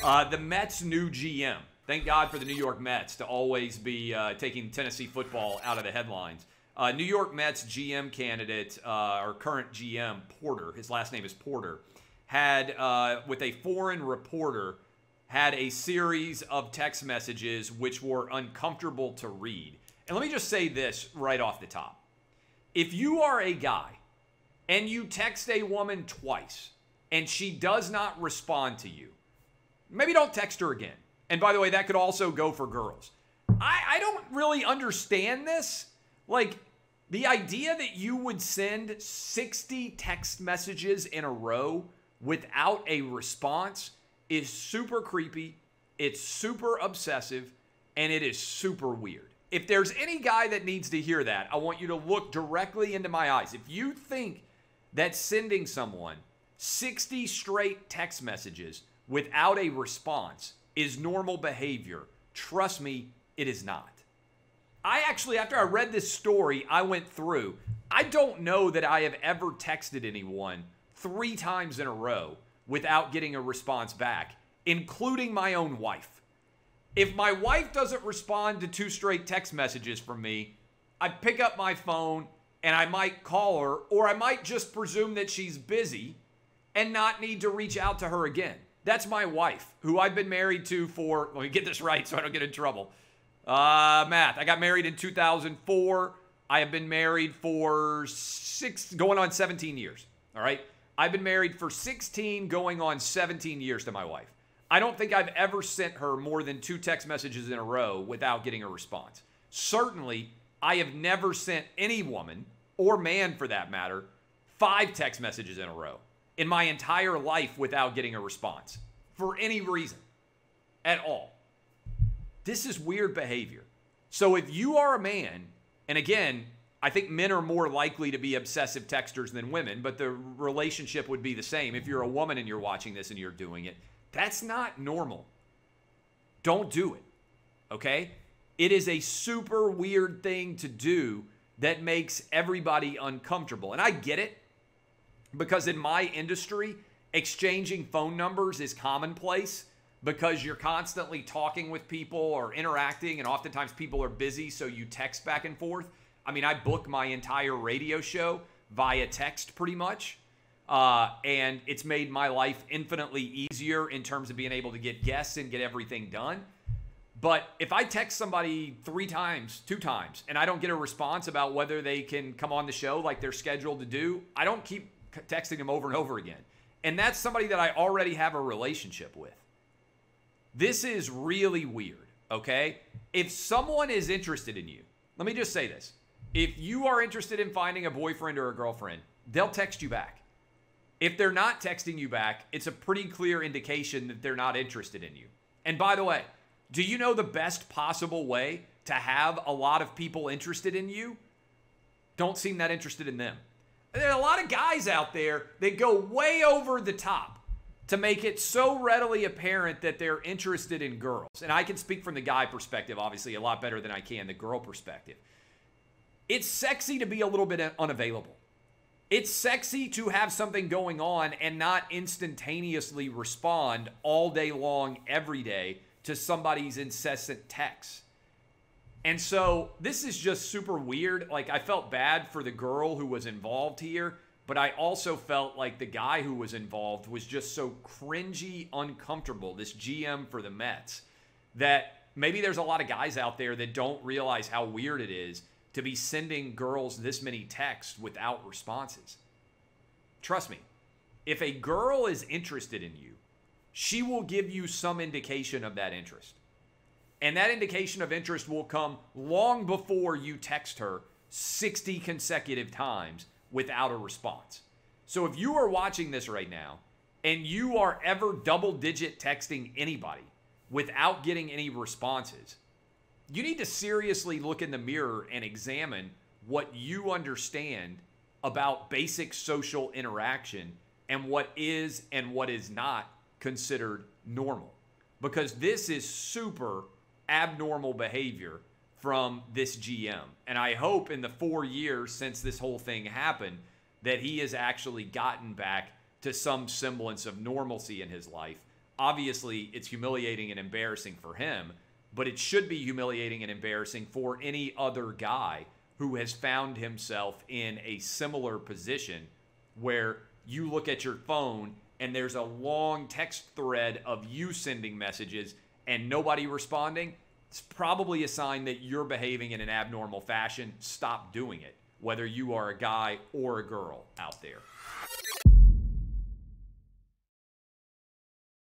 The Mets' new GM. Thank God for the New York Mets to always be taking Tennessee football out of the headlines. New York Mets GM candidate, or current GM, Porter, his last name is Porter, had, with a foreign reporter, had a series of text messages which were uncomfortable to read. And let me just say this right off the top. If you are a guy and you text a woman twice and she does not respond to you, maybe don't text her again. And by the way, that could also go for girls. I don't really understand this. Like, the idea that you would send 60 text messages in a row without a response is super creepy, it's super obsessive, and it is super weird. If there's any guy that needs to hear that, I want you to look directly into my eyes. If you think that sending someone 60 straight text messages without a response is normal behavior, trust me, it is not. I actually, after I read this story, I went through. I don't know that I have ever texted anyone 3 times in a row without getting a response back, including my own wife. If my wife doesn't respond to 2 straight text messages from me, I pick up my phone and I might call her, or I might just presume that she's busy and not need to reach out to her again. That's my wife, who I've been married to for, let me get this right so I don't get in trouble. Math. I got married in 2004. I have been married for going on 17 years. All right. I've been married for 16, going on 17 years to my wife. I don't think I've ever sent her more than 2 text messages in a row without getting a response. Certainly, I have never sent any woman, or man for that matter, 5 text messages in a row in my entire life without getting a response for any reason at all. This is weird behavior. So if you are a man, and again, I think men are more likely to be obsessive texters than women, but the relationship would be the same. If you're a woman and you're watching this and you're doing it, that's not normal. Don't do it, okay? It is a super weird thing to do that makes everybody uncomfortable. And I get it, because in my industry, exchanging phone numbers is commonplace because you're constantly talking with people or interacting, and oftentimes people are busy, so you text back and forth. I mean, I book my entire radio show via text pretty much. And it's made my life infinitely easier in terms of being able to get guests and get everything done. But if I text somebody 3 times, 2 times, and I don't get a response about whether they can come on the show like they're scheduled to do, I don't keep texting them over and over again. And that's somebody that I already have a relationship with. This is really weird, okay? If someone is interested in you, let me just say this. If you are interested in finding a boyfriend or a girlfriend, they'll text you back. If they're not texting you back, it's a pretty clear indication that they're not interested in you. And by the way, do you know the best possible way to have a lot of people interested in you? Don't seem that interested in them. There are a lot of guys out there that go way over the top to make it so readily apparent that they're interested in girls. And I can speak from the guy perspective, obviously, a lot better than I can the girl perspective. It's sexy to be a little bit unavailable. It's sexy to have something going on and not instantaneously respond all day long, every day, to somebody's incessant texts. And so this is just super weird. Like, I felt bad for the girl who was involved here, but I also felt like the guy who was involved was just so cringy, uncomfortable, this GM for the Mets, that maybe there's a lot of guys out there that don't realize how weird it is to be sending girls this many texts without responses. Trust me, if a girl is interested in you, she will give you some indication of that interest. And that indication of interest will come long before you text her 60 consecutive times without a response. So if you are watching this right now and you are ever double-digit texting anybody without getting any responses, you need to seriously look in the mirror and examine what you understand about basic social interaction and what is and what is not considered normal. Because this is super abnormal behavior from this GM. And I hope in the 4 years since this whole thing happened that he has actually gotten back to some semblance of normalcy in his life. Obviously, it's humiliating and embarrassing for him, but it should be humiliating and embarrassing for any other guy who has found himself in a similar position where you look at your phone and there's a long text thread of you sending messages and nobody responding. It's probably a sign that you're behaving in an abnormal fashion. Stop doing it, whether you are a guy or a girl out there.